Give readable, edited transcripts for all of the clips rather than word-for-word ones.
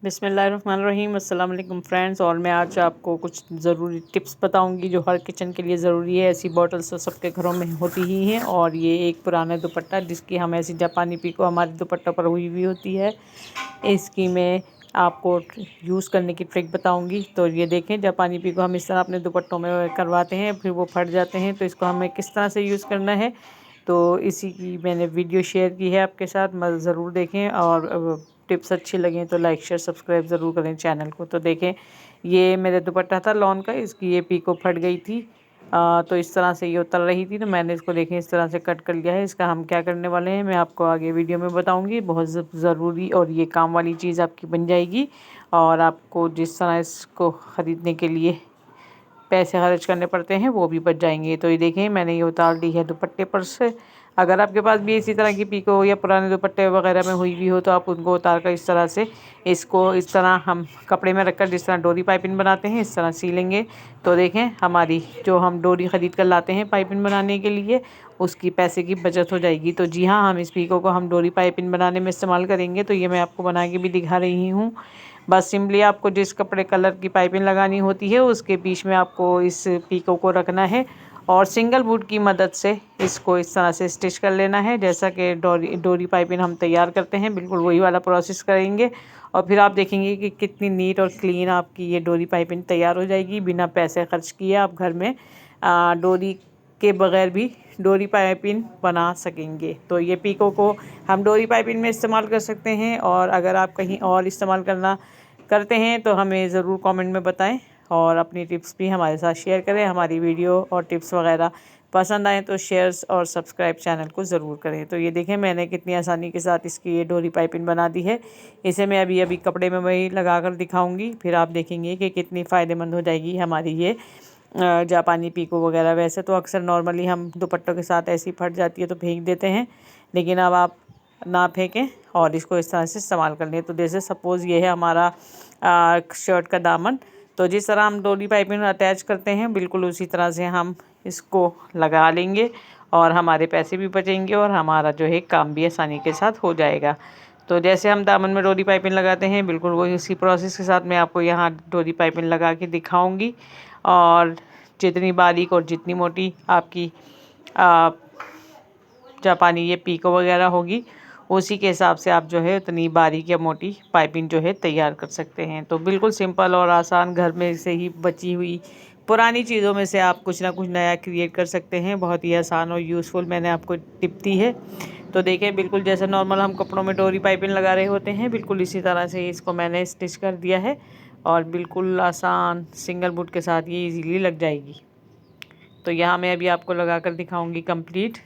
बिस्मिल्लाहिर्रहमानिर्रहीम अस्सलाम वालेकुम फ्रेंड्स। और मैं आज आपको कुछ ज़रूरी टिप्स बताऊंगी जो हर किचन के लिए ज़रूरी है। ऐसी बॉटल्स तो सबके घरों में होती ही हैं। और ये एक पुराना दुपट्टा जिसकी हम ऐसी जापानी पीको हमारे दुपट्टों पर हुई हुई होती है, इसकी मैं आपको यूज़ करने की ट्रिक बताऊंगी। तो ये देखें, जापानी पीको हम इस तरह अपने दुपट्टों में करवाते हैं, फिर वो फट जाते हैं। तो इसको हमें किस तरह से यूज़ करना है, तो इसी की मैंने वीडियो शेयर की है आपके साथ, मत ज़रूर देखें। और टिप्स अच्छी लगें तो लाइक शेयर सब्सक्राइब ज़रूर करें चैनल को। तो देखें, ये मेरे दुपट्टा था लॉन का, इसकी ये पीको फट गई थी। तो इस तरह से ये उतर रही थी, तो मैंने इसको देखें इस तरह से कट कर लिया है। इसका हम क्या करने वाले हैं मैं आपको आगे वीडियो में बताऊंगी। बहुत ज़रूरी और ये काम वाली चीज़ आपकी बन जाएगी। और आपको जिस तरह इसको ख़रीदने के लिए पैसे खर्च करने पड़ते हैं वो भी बच जाएंगे। तो ये देखें, मैंने ये उतार ली है दुपट्टे पर से। अगर आपके पास भी इसी तरह की पीको हो या पुराने दुपट्टे वगैरह में हुई भी हो, तो आप उनको उतार कर इस तरह से इसको इस तरह हम कपड़े में रखकर जिस तरह डोरी पाइपिंग बनाते हैं इस तरह सी लेंगे। तो देखें, हमारी जो हम डोरी ख़रीद कर लाते हैं पाइपिंग बनाने के लिए, उसकी पैसे की बचत हो जाएगी। तो जी हाँ, हम इस पीको को हम डोरी पाइपिंग बनाने में इस्तेमाल करेंगे। तो ये मैं आपको बना के भी दिखा रही हूँ। बस सिंपली आपको जिस कपड़े कलर की पाइपिंग लगानी होती है उसके बीच में आपको इस पीको को रखना है और सिंगल वुड की मदद से इसको इस तरह से स्टिच कर लेना है। जैसा कि डोरी पाइपिंग हम तैयार करते हैं, बिल्कुल वही वाला प्रोसेस करेंगे। और फिर आप देखेंगे कि कितनी नीट और क्लीन आपकी ये डोरी पाइपिंग तैयार हो जाएगी। बिना पैसे खर्च किए आप घर में डोरी के बगैर भी डोरी पाइपिंग बना सकेंगे। तो ये पीको को हम डोरी पाइपिंग में इस्तेमाल कर सकते हैं। और अगर आप कहीं और इस्तेमाल करते हैं तो हमें ज़रूर कमेंट में बताएं और अपनी टिप्स भी हमारे साथ शेयर करें। हमारी वीडियो और टिप्स वगैरह पसंद आए तो शेयर्स और सब्सक्राइब चैनल को ज़रूर करें। तो ये देखें, मैंने कितनी आसानी के साथ इसकी ये डोरी पाइपिंग बना दी है। इसे मैं अभी अभी कपड़े में वही लगा कर दिखाऊंगी, फिर आप देखेंगे कि कितनी फ़ायदेमंद हो जाएगी हमारी ये जापानी पीको वगैरह। वैसे तो अक्सर नॉर्मली हम दुपट्टों के साथ ऐसी फट जाती है तो फेंक देते हैं, लेकिन अब आप ना फेंकें और इसको इस तरह से इस्तेमाल कर लें। तो जैसे सपोज़ ये है हमारा शर्ट का दामन, तो जिस तरह हम डोरी पाइपिंग अटैच करते हैं बिल्कुल उसी तरह से हम इसको लगा लेंगे और हमारे पैसे भी बचेंगे और हमारा जो है काम भी आसानी के साथ हो जाएगा। तो जैसे हम दामन में डोरी पाइपिंग लगाते हैं बिल्कुल वही उसी प्रोसेस के साथ मैं आपको यहाँ डोरी पाइपिंग लगा के दिखाऊंगी। और जितनी बारीक और जितनी मोटी आपकी जापानी ये पीको वगैरह होगी, उसी के हिसाब से आप जो है उतनी बारीक या मोटी पाइपिंग जो है तैयार कर सकते हैं। तो बिल्कुल सिंपल और आसान, घर में से ही बची हुई पुरानी चीज़ों में से आप कुछ ना कुछ नया क्रिएट कर सकते हैं। बहुत ही आसान और यूज़फुल मैंने आपको टिप दी है। तो देखें, बिल्कुल जैसे नॉर्मल हम कपड़ों में डोरी पाइपिंग लगा रहे होते हैं, बिल्कुल इसी तरह से इसको मैंने स्टिच कर दिया है और बिल्कुल आसान सिंगल बुट के साथ ये इजीली लग जाएगी। तो यहाँ मैं अभी आपको लगा कर दिखाऊंगी कंप्लीट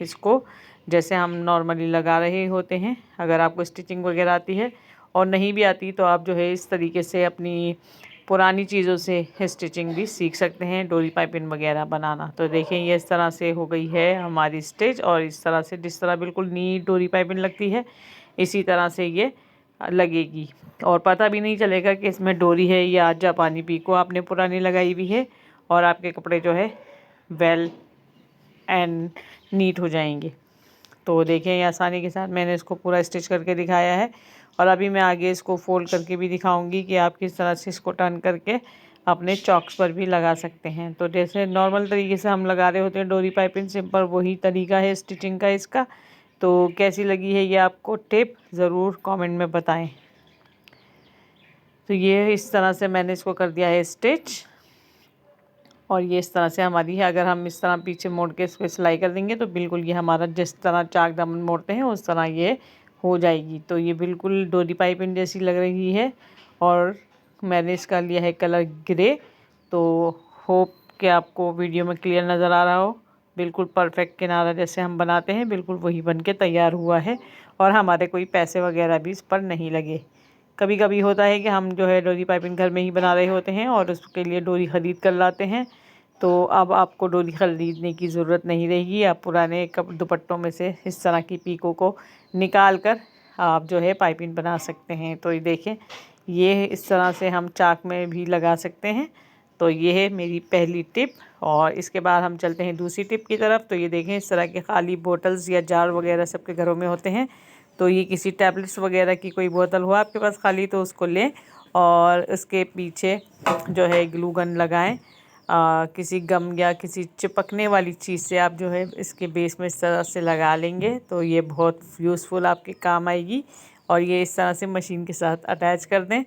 इसको, जैसे हम नॉर्मली लगा रहे होते हैं। अगर आपको स्टिचिंग वगैरह आती है और नहीं भी आती तो आप जो है इस तरीके से अपनी पुरानी चीज़ों से स्टिचिंग भी सीख सकते हैं, डोरी पाइपिंग वगैरह बनाना। तो देखें, ये इस तरह से हो गई है हमारी स्टिच। और इस तरह से जिस तरह बिल्कुल नीट डोरी पाइपिंग लगती है इसी तरह से ये लगेगी और पता भी नहीं चलेगा कि इसमें डोरी है या जापानी पीको आपने पुरानी लगाई हुई है। और आपके कपड़े जो है वेल एंड नीट हो जाएंगे। तो देखें, ये आसानी के साथ मैंने इसको पूरा स्टिच करके दिखाया है। और अभी मैं आगे इसको फोल्ड करके भी दिखाऊंगी कि आप किस तरह से इसको टर्न करके अपने चॉक्स पर भी लगा सकते हैं। तो जैसे नॉर्मल तरीके से हम लगा रहे होते हैं डोरी पाइपिंग, सिंपल वही तरीका है स्टिचिंग का इसका। तो कैसी लगी है ये आपको टिप, ज़रूर कमेंट में बताएं। तो ये इस तरह से मैंने इसको कर दिया है स्टिच और ये इस तरह से हमारी है। अगर हम इस तरह पीछे मोड़ के इसको सिलाई कर देंगे तो बिल्कुल ये हमारा जिस तरह चाक दामन मोड़ते हैं उस तरह ये हो जाएगी। तो ये बिल्कुल डोरी पाइपिंग जैसी लग रही है और मैंने इसका लिया है कलर ग्रे। तो होप कि आपको वीडियो में क्लियर नज़र आ रहा हो। बिल्कुल परफेक्ट किनारा जैसे हम बनाते हैं बिल्कुल वही बन के तैयार हुआ है और हमारे कोई पैसे वगैरह भी इस पर नहीं लगे। कभी कभी होता है कि हम जो है डोरी पाइपिंग घर में ही बना रहे होते हैं और उसके लिए डोरी ख़रीद कर लाते हैं। तो अब आपको डोरी ख़रीदने की ज़रूरत नहीं रहेगी। आप पुराने दुपट्टों में से इस तरह की पीको को निकाल कर आप जो है पाइपिंग बना सकते हैं। तो ये देखें, ये इस तरह से हम चाक में भी लगा सकते हैं। तो ये है मेरी पहली टिप। और इसके बाद हम चलते हैं दूसरी टिप की तरफ। तो ये देखें, इस तरह के खाली बोटल्स या जार वगैरह सबके घरों में होते हैं। तो ये किसी टैबलेट्स वगैरह की कोई बोतल हो आपके पास खाली तो उसको लें और उसके पीछे जो है ग्लू गन लगाएं। किसी गम या किसी चिपकने वाली चीज़ से आप जो है इसके बेस में इस तरह से लगा लेंगे तो ये बहुत यूज़फुल आपके काम आएगी। और ये इस तरह से मशीन के साथ अटैच कर दें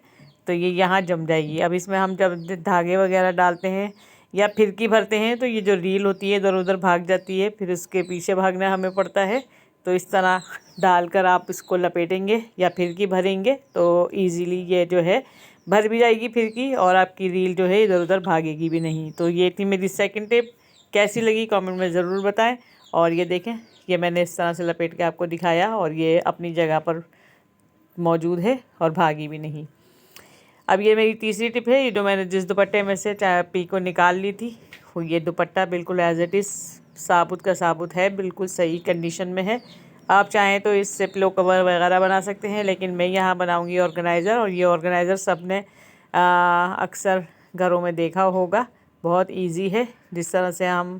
तो ये यहाँ जम जाएगी। अब इसमें हम जब धागे वगैरह डालते हैं या फिरकी भरते हैं तो ये जो रील होती है इधर उधर भाग जाती है, फिर उसके पीछे भागना हमें पड़ता है। तो इस तरह डालकर आप इसको लपेटेंगे या फिरकी भरेंगे तो इजीली ये जो है भर भी जाएगी फिरकी और आपकी रील जो है इधर उधर भागेगी भी नहीं। तो ये थी मेरी सेकंड टिप। कैसी लगी कमेंट में ज़रूर बताएं। और ये देखें, ये मैंने इस तरह से लपेट के आपको दिखाया और ये अपनी जगह पर मौजूद है और भागी भी नहीं। अब ये मेरी तीसरी टिप है। ये जो मैंने जिस दुपट्टे में से पीको निकाल ली थी ये दुपट्टा बिल्कुल एज इट इज़ साबुत का साबुत है, बिल्कुल सही कंडीशन में है। आप चाहें तो इससे पिलो कवर वगैरह बना सकते हैं, लेकिन मैं यहाँ बनाऊँगी ऑर्गेनाइज़र। और ये ऑर्गेनाइज़र सबने अक्सर घरों में देखा होगा, बहुत इजी है। जिस तरह से हम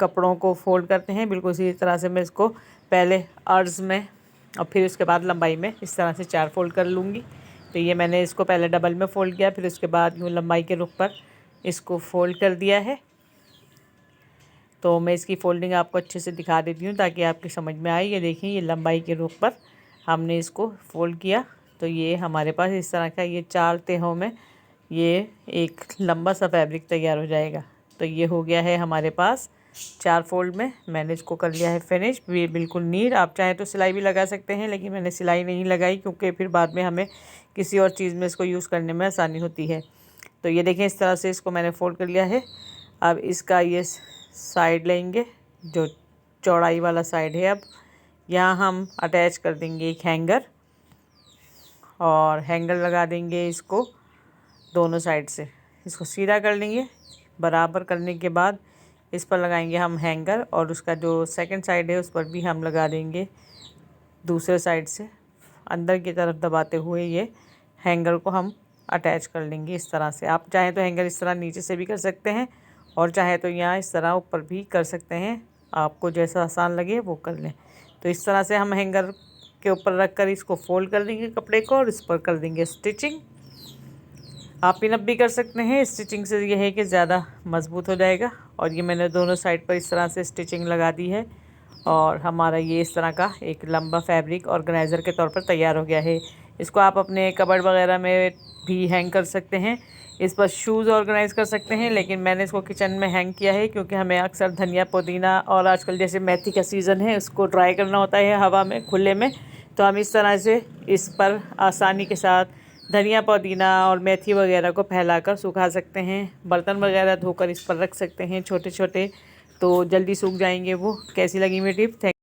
कपड़ों को फोल्ड करते हैं बिल्कुल इसी तरह से मैं इसको पहले अर्ज़ में और फिर उसके बाद लंबाई में इस तरह से 4 फोल्ड कर लूँगी। तो ये मैंने इसको पहले डबल में फ़ोल्ड किया, फिर उसके बाद यूँ लंबाई के रुख पर इसको फ़ोल्ड कर दिया है। तो मैं इसकी फ़ोल्डिंग आपको अच्छे से दिखा देती हूँ ताकि आपकी समझ में आए। ये देखिए, ये लंबाई के रुख पर हमने इसको फ़ोल्ड किया तो ये हमारे पास इस तरह का ये 4 तहों में ये एक लंबा सा फैब्रिक तैयार हो जाएगा। तो ये हो गया है हमारे पास 4 फोल्ड में। मैंने इसको कर लिया है फिनिश, ये बिल्कुल नीट। आप चाहें तो सिलाई भी लगा सकते हैं, लेकिन मैंने सिलाई नहीं लगाई क्योंकि फिर बाद में हमें किसी और चीज़ में इसको यूज़ करने में आसानी होती है। तो ये देखें, इस तरह से इसको मैंने फ़ोल्ड कर लिया है। अब इसका ये साइड लेंगे, जो चौड़ाई वाला साइड है, अब यहाँ हम अटैच कर देंगे एक हैंगर और हैंगर लगा देंगे इसको दोनों साइड से। इसको सीधा कर लेंगे। बराबर करने के बाद इस पर लगाएंगे हम हैंगर और उसका जो सेकंड साइड है उस पर भी हम लगा देंगे दूसरे साइड से अंदर की तरफ दबाते हुए ये हैंगर को हम अटैच कर लेंगे इस तरह से। आप चाहें तो हैंगर इस तरह नीचे से भी कर सकते हैं और चाहे तो यहाँ इस तरह ऊपर भी कर सकते हैं, आपको जैसा आसान लगे वो कर लें। तो इस तरह से हम हैंगर के ऊपर रख कर इसको फोल्ड कर देंगे कपड़े को और इस पर कर देंगे स्टिचिंग। आप पिन अप भी कर सकते हैं, स्टिचिंग से ये है कि ज़्यादा मज़बूत हो जाएगा। और ये मैंने दोनों साइड पर इस तरह से स्टिचिंग लगा दी है और हमारा ये इस तरह का एक लंबा फैब्रिक ऑर्गेनाइज़र के तौर पर तैयार हो गया है। इसको आप अपने कबर्ड वगैरह में भी हैंग कर सकते हैं। इस पर शूज़ ऑर्गेनाइज़ कर सकते हैं, लेकिन मैंने इसको किचन में हैंग किया है क्योंकि हमें अक्सर धनिया पुदीना और आजकल जैसे मेथी का सीज़न है उसको ड्राई करना होता है हवा में खुले में। तो हम इस तरह से इस पर आसानी के साथ धनिया पुदीना और मेथी वगैरह को फैलाकर सुखा सकते हैं। बर्तन वगैरह धोकर इस पर रख सकते हैं छोटे छोटे, तो जल्दी सूख जाएंगे वो। कैसी लगी मेरी टिप?